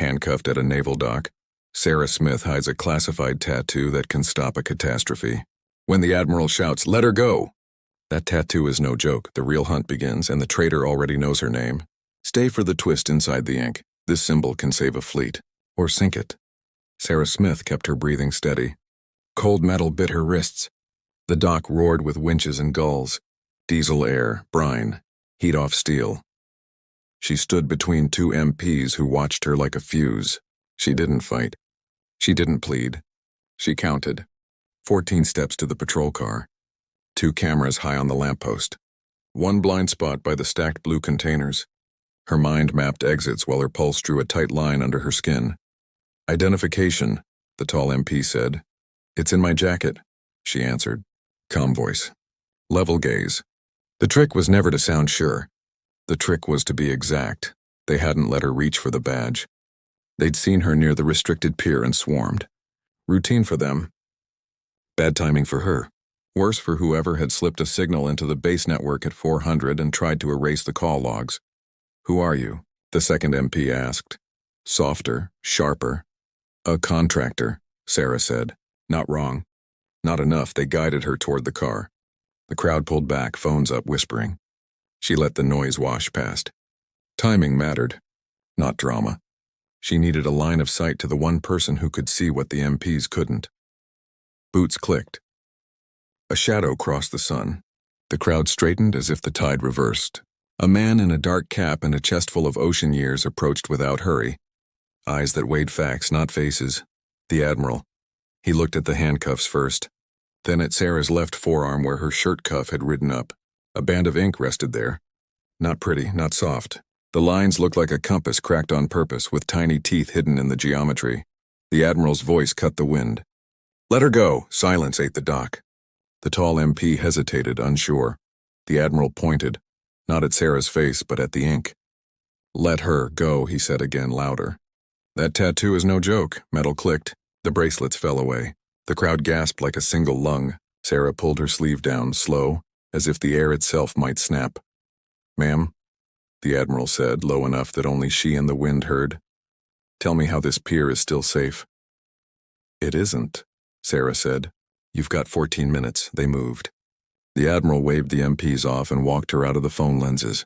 Handcuffed at a naval dock, Sarah Smith hides a classified tattoo that can stop a catastrophe. When the Admiral shouts, "Let her go!" That tattoo is no joke. The real hunt begins, and the traitor already knows her name. Stay for the twist inside the ink. This symbol can save a fleet. Or sink it. Sarah Smith kept her breathing steady. Cold metal bit her wrists. The dock roared with winches and gulls. Diesel air, brine, heat off steel. She stood between two MPs who watched her like a fuse. She didn't fight. She didn't plead. She counted. 14 steps to the patrol car. 2 cameras high on the lamppost. 1 blind spot by the stacked blue containers. Her mind mapped exits while her pulse drew a tight line under her skin. "Identification," the tall MP said. "It's in my jacket," she answered. Calm voice. Level gaze. The trick was never to sound sure. The trick was to be exact. They hadn't let her reach for the badge. They'd seen her near the restricted pier and swarmed. Routine for them. Bad timing for her. Worse for whoever had slipped a signal into the base network at 400 and tried to erase the call logs. "Who are you?" the second MP asked. Softer, sharper. "A contractor," Sarah said. Not wrong. Not enough. They guided her toward the car. The crowd pulled back, phones up, whispering. She let the noise wash past. Timing mattered, not drama. She needed a line of sight to the one person who could see what the MPs couldn't. Boots clicked. A shadow crossed the sun. The crowd straightened as if the tide reversed. A man in a dark cap and a chest full of ocean years approached without hurry. Eyes that weighed facts, not faces. The Admiral. He looked at the handcuffs first, then at Sarah's left forearm where her shirt cuff had ridden up. A band of ink rested there. Not pretty, not soft. The lines looked like a compass cracked on purpose, with tiny teeth hidden in the geometry. The Admiral's voice cut the wind. "Let her go!" Silence ate the dock. The tall MP hesitated, unsure. The Admiral pointed, not at Sarah's face, but at the ink. "Let her go," he said again, louder. "That tattoo is no joke." Metal clicked. The bracelets fell away. The crowd gasped like a single lung. Sarah pulled her sleeve down, slow, as if the air itself might snap. "Ma'am," the Admiral said, low enough that only she and the wind heard. "Tell me how this pier is still safe." "It isn't," Sarah said. "You've got 14 minutes." They moved. The Admiral waved the MPs off and walked her out of the phone lenses.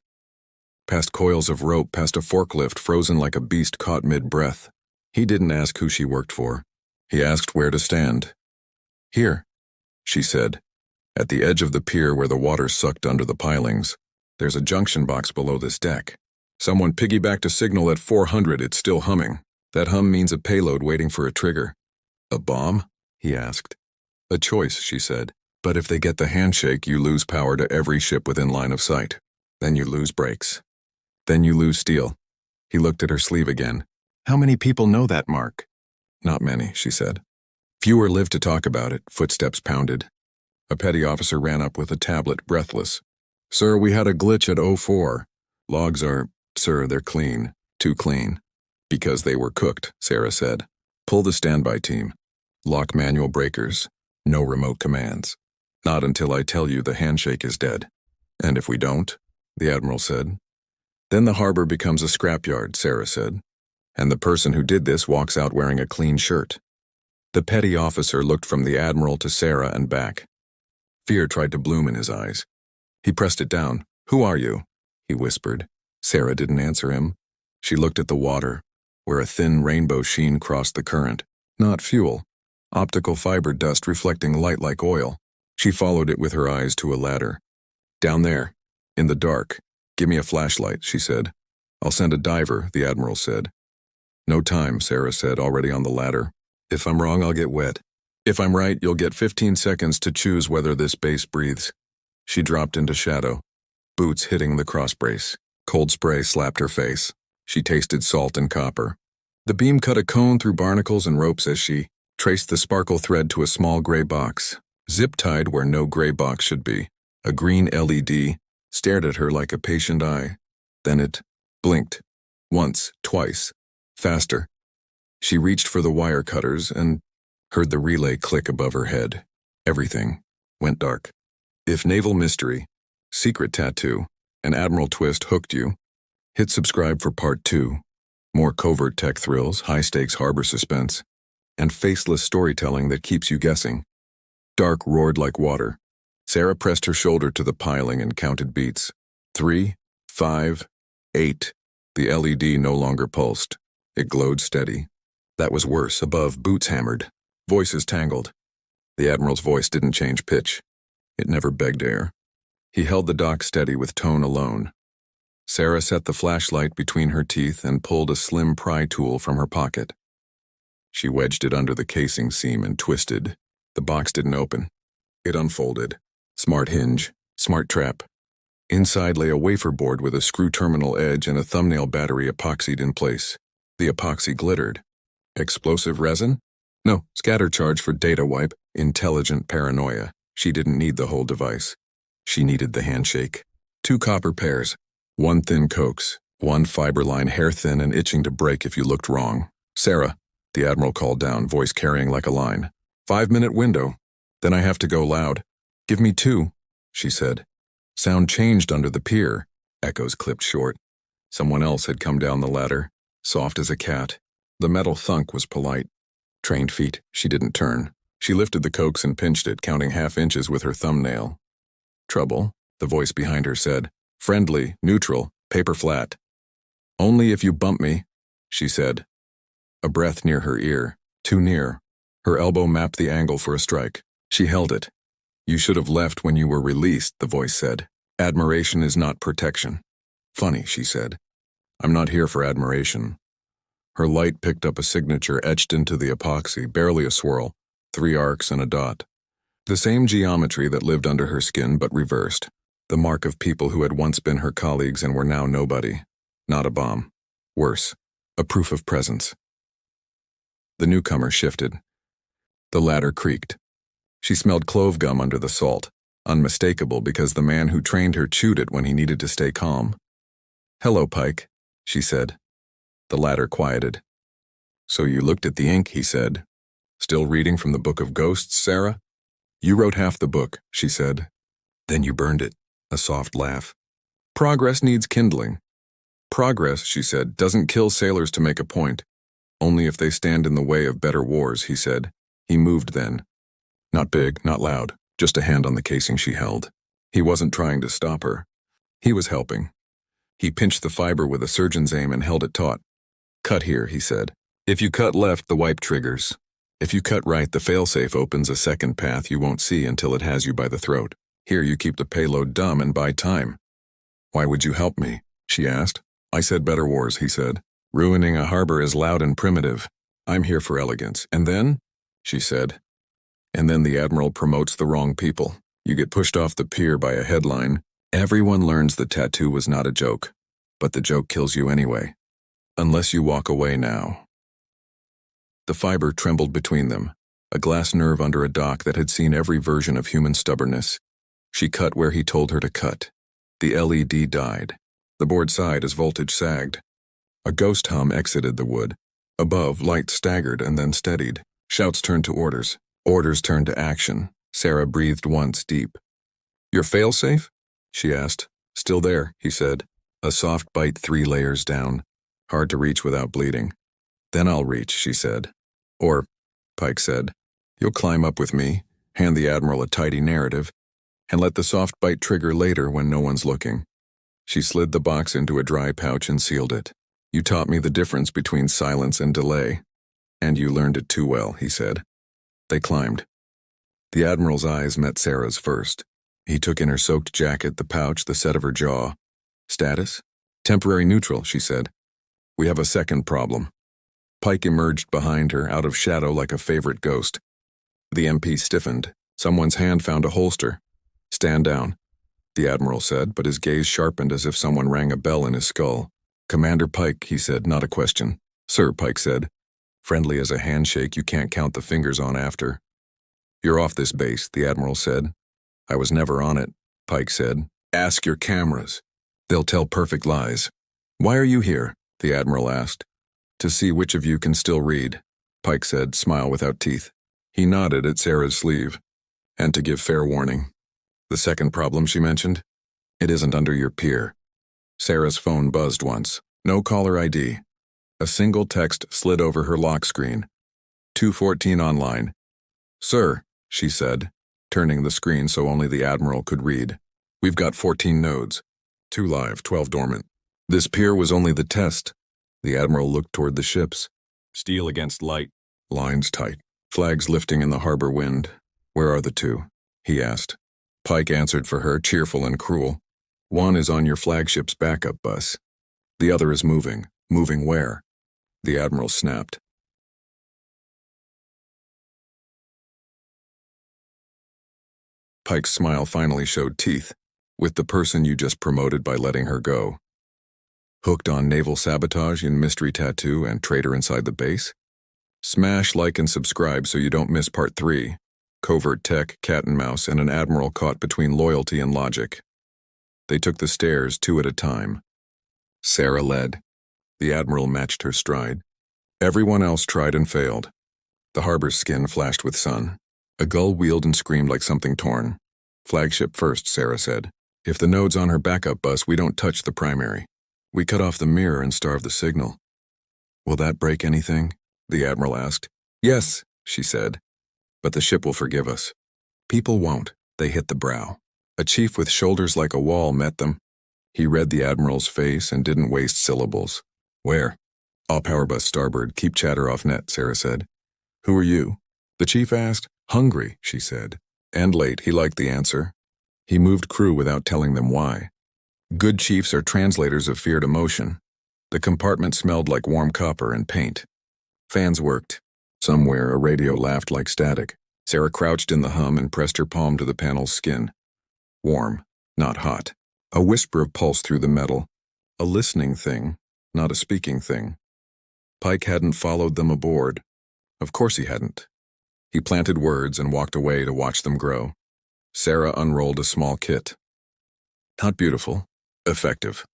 Past coils of rope, past a forklift frozen like a beast caught mid-breath. He didn't ask who she worked for. He asked where to stand. "Here," she said. "At the edge of the pier where the water sucked under the pilings. There's a junction box below this deck. Someone piggybacked a signal at 400, it's still humming. That hum means a payload waiting for a trigger." "A bomb?" he asked. "A choice," she said. "But if they get the handshake, you lose power to every ship within line of sight. Then you lose brakes. Then you lose steel." He looked at her sleeve again. "How many people know that, Mark?" "Not many," she said. "Fewer live to talk about it." Footsteps pounded. A petty officer ran up with a tablet, breathless. "Sir, we had a glitch at 04. Logs are, sir, they're clean. Too clean." "Because they were cooked," Sarah said. "Pull the standby team. Lock manual breakers. No remote commands. Not until I tell you the handshake is dead." "And if we don't?" the Admiral said. "Then the harbor becomes a scrapyard," Sarah said. "And the person who did this walks out wearing a clean shirt." The petty officer looked from the Admiral to Sarah and back. Fear tried to bloom in his eyes. He pressed it down. "Who are you?" he whispered. Sarah didn't answer him. She looked at the water, where a thin rainbow sheen crossed the current. Not fuel. Optical fiber dust reflecting light like oil. She followed it with her eyes to a ladder. "Down there, in the dark. Give me a flashlight," she said. "I'll send a diver," the Admiral said. "No time," Sarah said, already on the ladder. "If I'm wrong, I'll get wet. If I'm right, you'll get 15 seconds to choose whether this base breathes." She dropped into shadow, boots hitting the crossbrace. Cold spray slapped her face. She tasted salt and copper. The beam cut a cone through barnacles and ropes as she traced the sparkle thread to a small gray box, zip-tied where no gray box should be. A green LED stared at her like a patient eye. Then it blinked. Once, twice. Faster. She reached for the wire cutters and heard the relay click above her head. Everything went dark. If Naval Mystery, Secret Tattoo, and Admiral Twist hooked you, hit subscribe for part 2. More covert tech thrills, high-stakes harbor suspense, and faceless storytelling that keeps you guessing. Dark roared like water. Sarah pressed her shoulder to the piling and counted beats. 3, 5, 8. The LED no longer pulsed. It glowed steady. That was worse. Above, boots hammered. Voices tangled. The Admiral's voice didn't change pitch. It never begged air. He held the dock steady with tone alone. Sarah set the flashlight between her teeth and pulled a slim pry tool from her pocket. She wedged it under the casing seam and twisted. The box didn't open. It unfolded. Smart hinge, smart trap. Inside lay a wafer board with a screw terminal edge and a thumbnail battery epoxied in place. The epoxy glittered. Explosive resin? No, scatter charge for data wipe. Intelligent paranoia. She didn't need the whole device. She needed the handshake. 2 copper pairs. 1 thin coax. 1 fiber line hair thin and itching to break if you looked wrong. Sarah, the Admiral called down, voice carrying like a line. 5-minute window. Then I have to go loud. Give me 2, she said. Sound changed under the pier. Echoes clipped short. Someone else had come down the ladder, soft as a cat. The metal thunk was polite. Trained feet, she didn't turn. She lifted the coax and pinched it, counting half inches with her thumbnail. Trouble, the voice behind her said. Friendly, neutral, paper flat. Only if you bump me, she said. A breath near her ear, too near. Her elbow mapped the angle for a strike. She held it. You should have left when you were released, the voice said. Admiration is not protection. Funny, she said. I'm not here for admiration. Her light picked up a signature etched into the epoxy, barely a swirl, 3 arcs and a dot. The same geometry that lived under her skin but reversed. The mark of people who had once been her colleagues and were now nobody. Not a bomb. Worse, a proof of presence. The newcomer shifted. The ladder creaked. She smelled clove gum under the salt, unmistakable because the man who trained her chewed it when he needed to stay calm. Hello, Pike, she said. The ladder quieted. So you looked at the ink, he said. Still reading from the Book of Ghosts, Sarah? You wrote half the book, she said. Then you burned it. A soft laugh. Progress needs kindling. Progress, she said, doesn't kill sailors to make a point. Only if they stand in the way of better wars, he said. He moved then. Not big, not loud, just a hand on the casing she held. He wasn't trying to stop her. He was helping. He pinched the fiber with a surgeon's aim and held it taut. Cut here, he said. If you cut left, the wipe triggers. If you cut right, the failsafe opens a second path you won't see until it has you by the throat. Here you keep the payload dumb and buy time. Why would you help me? She asked. I said better wars, he said. Ruining a harbor is loud and primitive. I'm here for elegance. And then? She said. And then the Admiral promotes the wrong people. You get pushed off the pier by a headline. Everyone learns the tattoo was not a joke. But the joke kills you anyway. Unless you walk away now. The fiber trembled between them, a glass nerve under a dock that had seen every version of human stubbornness. She cut where he told her to cut. The LED died. The board sighed as voltage sagged. A ghost hum exited the wood. Above, light staggered and then steadied. Shouts turned to orders. Orders turned to action. Sarah breathed once deep. Your failsafe? She asked. Still there, he said. A soft bite 3 layers down. Hard to reach without bleeding. Then I'll reach, she said. Or, Pike said, you'll climb up with me, hand the Admiral a tidy narrative, and let the soft bite trigger later when no one's looking. She slid the box into a dry pouch and sealed it. You taught me the difference between silence and delay. And you learned it too well, he said. They climbed. The Admiral's eyes met Sarah's first. He took in her soaked jacket, the pouch, the set of her jaw. Status? Temporary neutral, she said. We have a second problem. Pike emerged behind her, out of shadow like a favorite ghost. The MP stiffened. Someone's hand found a holster. Stand down, the Admiral said, but his gaze sharpened as if someone rang a bell in his skull. Commander Pike, he said, not a question. Sir, Pike said. Friendly as a handshake you can't count the fingers on after. You're off this base, the Admiral said. I was never on it, Pike said. Ask your cameras. They'll tell perfect lies. Why are you here? The Admiral asked. To see which of you can still read, Pike said, smile without teeth. He nodded at Sarah's sleeve. And to give fair warning. The second problem she mentioned? It isn't under your pier. Sarah's phone buzzed once. No caller ID. A single text slid over her lock screen. 2:14 online. Sir, she said, turning the screen so only the Admiral could read. We've got 14 nodes. 2 live, 12 dormant. This pier was only the test. The Admiral looked toward the ships. Steel against light. Lines tight. Flags lifting in the harbor wind. Where are the 2? He asked. Pike answered for her, cheerful and cruel. One is on your flagship's backup bus. The other is moving. Moving where? The Admiral snapped. Pike's smile finally showed teeth. With the person you just promoted by letting her go. Hooked on naval-sabotage in mystery tattoo and traitor inside the base? Smash, like, and subscribe so you don't miss part 3. Covert tech, cat and mouse, and an admiral caught between loyalty and logic. They took the stairs 2 at a time. Sarah led. The Admiral matched her stride. Everyone else tried and failed. The harbor's skin flashed with sun. A gull wheeled and screamed like something torn. Flagship first, Sarah said. If the node's on her backup bus, we don't touch the primary. We cut off the mirror and starve the signal. Will that break anything? The Admiral asked. Yes, she said. But the ship will forgive us. People won't. They hit the brow. A chief with shoulders like a wall met them. He read the Admiral's face and didn't waste syllables. Where? All power bus starboard. Keep chatter off net, Sarah said. Who are you? The chief asked. Hungry, she said. And late, he liked the answer. He moved crew without telling them why. Good chiefs are translators of feared emotion. The compartment smelled like warm copper and paint. Fans worked. Somewhere, a radio laughed like static. Sarah crouched in the hum and pressed her palm to the panel's skin. Warm, not hot. A whisper of pulse through the metal. A listening thing, not a speaking thing. Pike hadn't followed them aboard. Of course he hadn't. He planted words and walked away to watch them grow. Sarah unrolled a small kit. Not beautiful, effective.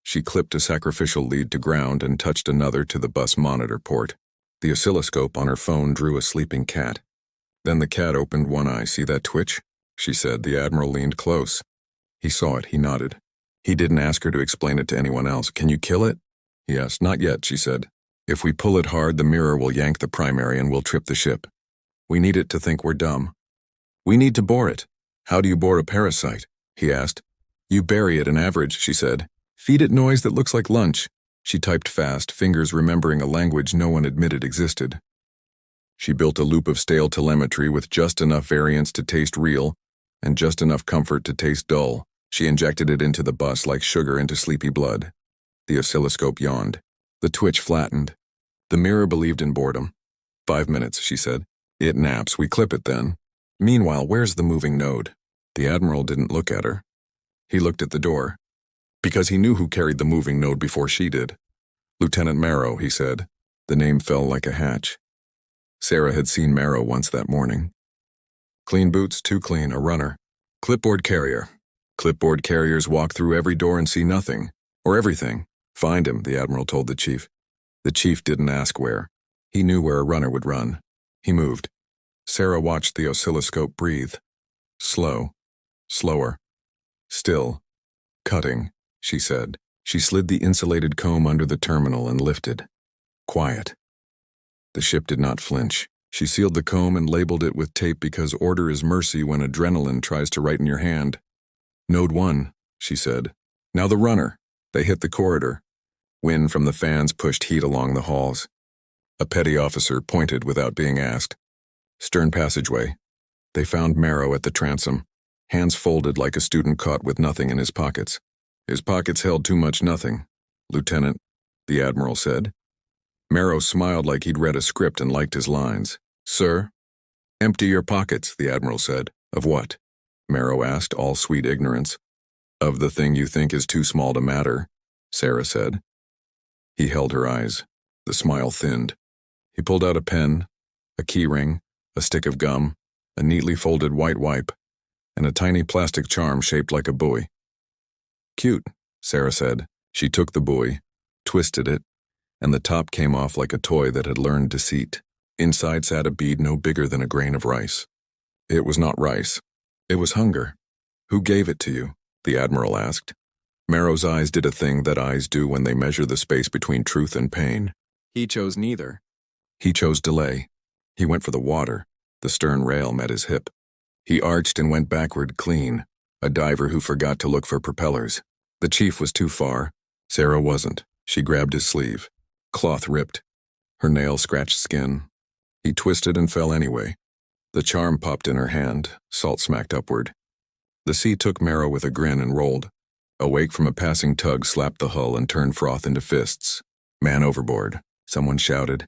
She clipped a sacrificial lead to ground and touched another to the bus monitor port. The oscilloscope on her phone drew a sleeping cat. Then the cat opened one eye. See that twitch? She said. The Admiral leaned close. He saw it. He nodded. He didn't ask her to explain it to anyone else. Can you kill it? He asked. Not yet, she said. If we pull it hard, the mirror will yank the primary and we'll trip the ship. We need it to think we're dumb. We need to bore it. How do you bore a parasite? He asked. You bury it an average, she said. Feed it noise that looks like lunch. She typed fast, fingers remembering a language no one admitted existed. She built a loop of stale telemetry with just enough variance to taste real and just enough comfort to taste dull. She injected it into the bus like sugar into sleepy blood. The oscilloscope yawned. The twitch flattened. The mirror believed in boredom. 5 minutes, she said. It naps. We clip it then. Meanwhile, where's the moving node? The Admiral didn't look at her. He looked at the door. Because he knew who carried the moving node before she did. Lieutenant Marrow, he said. The name fell like a hatch. Sarah had seen Marrow once that morning. Clean boots, too clean, a runner. Clipboard carrier. Clipboard carriers walk through every door and see nothing. Or everything. Find him, the Admiral told the chief. The chief didn't ask where. He knew where a runner would run. He moved. Sarah watched the oscilloscope breathe. Slow. Slower. Still. Cutting, she said. She slid the insulated comb under the terminal and lifted. Quiet. The ship did not flinch. She sealed the comb and labeled it with tape because order is mercy when adrenaline tries to write in your hand. Node 1, she said. Now the runner. They hit the corridor. Wind from the fans pushed heat along the halls. A petty officer pointed without being asked. Stern passageway. They found Marrow at the transom, hands folded like a student caught with nothing in his pockets. His pockets held too much nothing, Lieutenant, the Admiral said. Marrow smiled like he'd read a script and liked his lines. Sir? Empty your pockets, the Admiral said. Of what? Marrow asked, all sweet ignorance. Of the thing you think is too small to matter, Sarah said. He held her eyes. The smile thinned. He pulled out a pen, a key ring, a stick of gum, a neatly folded white wipe, and a tiny plastic charm shaped like a buoy. Cute, Sarah said. She took the buoy, twisted it, and the top came off like a toy that had learned deceit. Inside sat a bead no bigger than a grain of rice. It was not rice. It was hunger. Who gave it to you? The Admiral asked. Marrow's eyes did a thing that eyes do when they measure the space between truth and pain. He chose neither. He chose delay. He went for the water. The stern rail met his hip. He arched and went backward clean, a diver who forgot to look for propellers. The chief was too far. Sarah wasn't. She grabbed his sleeve. Cloth ripped. Her nail scratched skin. He twisted and fell anyway. The charm popped in her hand, salt smacked upward. The sea took Marrow with a grin and rolled. A wake from a passing tug slapped the hull and turned froth into fists. Man overboard, someone shouted.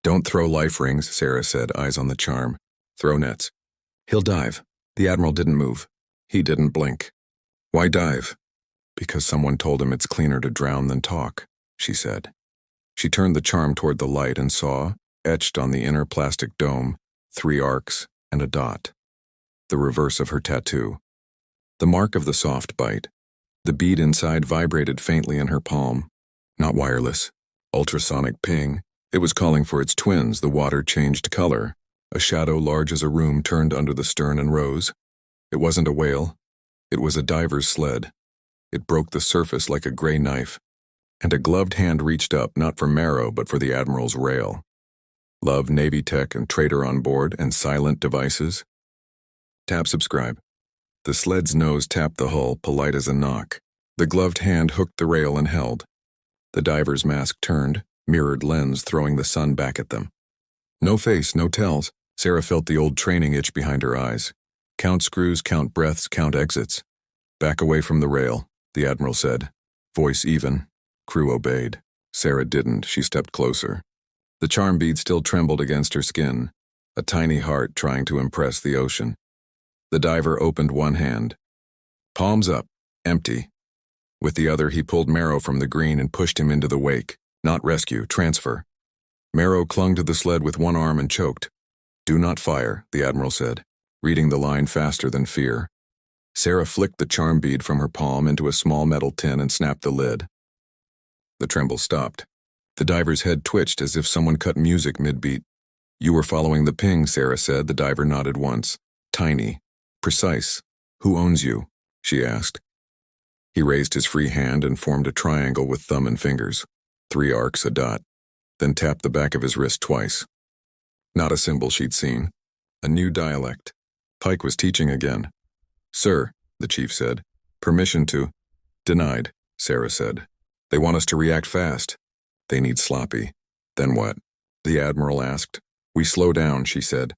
Don't throw life rings, Sarah said, eyes on the charm. Throw nets. He'll dive. The Admiral didn't move. He didn't blink. Why dive? Because someone told him it's cleaner to drown than talk, she said. She turned the charm toward the light and saw, etched on the inner plastic dome, 3 arcs and a dot. The reverse of her tattoo. The mark of the soft bite. The bead inside vibrated faintly in her palm. Not wireless. Ultrasonic ping. It was calling for its twins. The water changed color. A shadow large as a room turned under the stern and rose. It wasn't a whale. It was a diver's sled. It broke the surface like a gray knife. And a gloved hand reached up, not for Marrow, but for the Admiral's rail. Love Navy tech and trader on board and silent devices? Tap subscribe. The sled's nose tapped the hull, polite as a knock. The gloved hand hooked the rail and held. The diver's mask turned, mirrored lens throwing the sun back at them. No face, no tells. Sarah felt the old training itch behind her eyes. Count screws, count breaths, count exits. Back away from the rail, the Admiral said. Voice even. Crew obeyed. Sarah didn't. She stepped closer. The charm bead still trembled against her skin, a tiny heart trying to impress the ocean. The diver opened one hand. Palms up, empty. With the other, he pulled Marrow from the green and pushed him into the wake. Not rescue, transfer. Marrow clung to the sled with one arm and choked. Do not fire, the Admiral said, reading the line faster than fear. Sarah flicked the charm bead from her palm into a small metal tin and snapped the lid. The tremble stopped. The diver's head twitched as if someone cut music mid-beat. You were following the ping, Sarah said. The diver nodded once. Tiny. Precise. Who owns you? She asked. He raised his free hand and formed a triangle with thumb and fingers. 3 arcs, a dot. Then tapped the back of his wrist twice. Not a symbol she'd seen. A new dialect. Pike was teaching again. Sir, the chief said. Permission to... Denied, Sarah said. They want us to react fast. They need sloppy. Then what? The Admiral asked. We slow down, she said.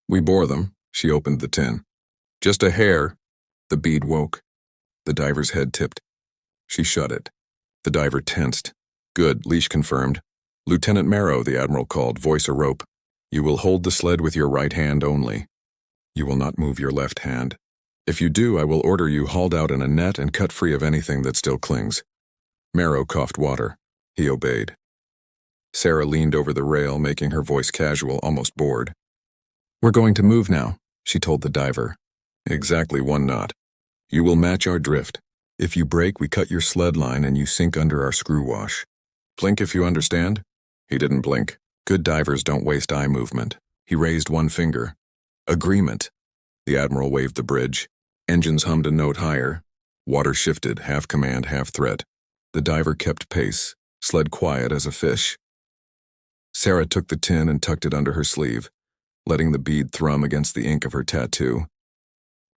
We bore them. She opened the tin. Just a hair. The bead woke. The diver's head tipped. She shut it. The diver tensed. Good, leash confirmed. Lieutenant Marrow, the Admiral called, voice a rope. You will hold the sled with your right hand only. You will not move your left hand. If you do, I will order you hauled out in a net and cut free of anything that still clings. Marrow coughed water. He obeyed. Sarah leaned over the rail, making her voice casual, almost bored. We're going to move now, she told the diver. Exactly 1 knot. You will match our drift. If you break, we cut your sled line and you sink under our screw wash. Blink if you understand? He didn't blink. Good divers don't waste eye movement. He raised 1 finger. Agreement. The Admiral waved the bridge. Engines hummed a note higher. Water shifted, half command, half threat. The diver kept pace, sled quiet as a fish. Sarah took the tin and tucked it under her sleeve, letting the bead thrum against the ink of her tattoo.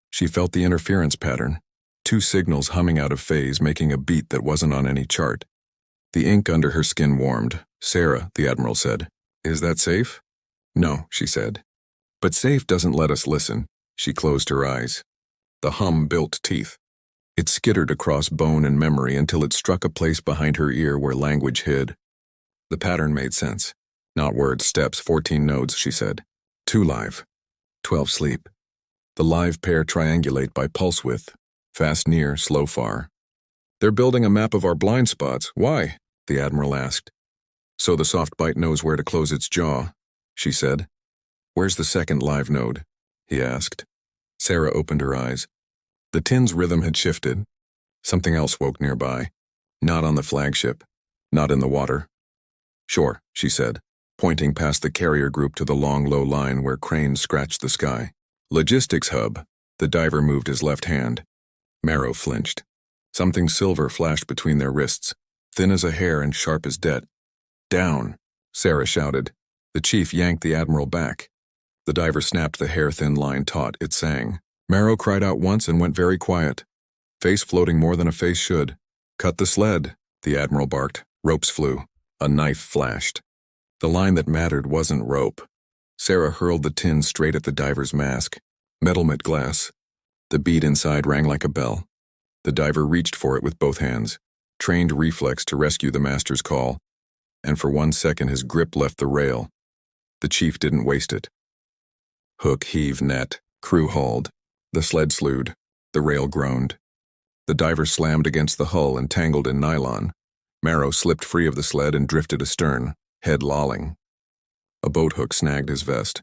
She felt the interference pattern, 2 signals humming out of phase, making a beat that wasn't on any chart. The ink under her skin warmed. Sarah, the Admiral said, is that safe? No, she said. But safe doesn't let us listen. She closed her eyes. The hum built teeth. It skittered across bone and memory until it struck a place behind her ear where language hid. The pattern made sense. Not words, steps, 14 nodes, she said. 2 live. 12 sleep. The live pair triangulate by pulse width. Fast near, slow far. They're building a map of our blind spots. Why? The Admiral asked. So the soft bite knows where to close its jaw, she said. Where's the second live node? He asked. Sarah opened her eyes. The tin's rhythm had shifted. Something else woke nearby. Not on the flagship. Not in the water. Sure, she said, pointing past the carrier group to the long, low line where cranes scratched the sky. Logistics hub. The diver moved his left hand. Marrow flinched. Something silver flashed between their wrists, thin as a hair and sharp as debt. "Down," Sarah shouted. The chief yanked the admiral back. The diver snapped the hair-thin line taut. It sang. Marrow cried out once and went very quiet, face floating more than a face should. "Cut the sled," the admiral barked. Ropes flew. A knife flashed. The line that mattered wasn't rope. Sarah hurled the tin straight at the diver's mask. Metal met glass. The bead inside rang like a bell. The diver reached for it with both hands, trained reflex to rescue the master's call, and for 1 second his grip left the rail. The chief didn't waste it. Hook, heave, net. Crew hauled. The sled slewed. The rail groaned. The diver slammed against the hull and tangled in nylon. Marrow slipped free of the sled and drifted astern, head lolling. A boat hook snagged his vest.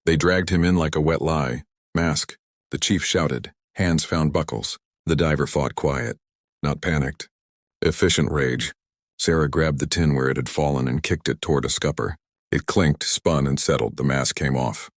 They dragged him in like a wet lie. "Mask," the chief shouted. Hands found buckles. The diver fought quiet, not panicked. Efficient rage. Sarah grabbed the tin where it had fallen and kicked it toward a scupper. It clinked, spun, and settled. The mask came off.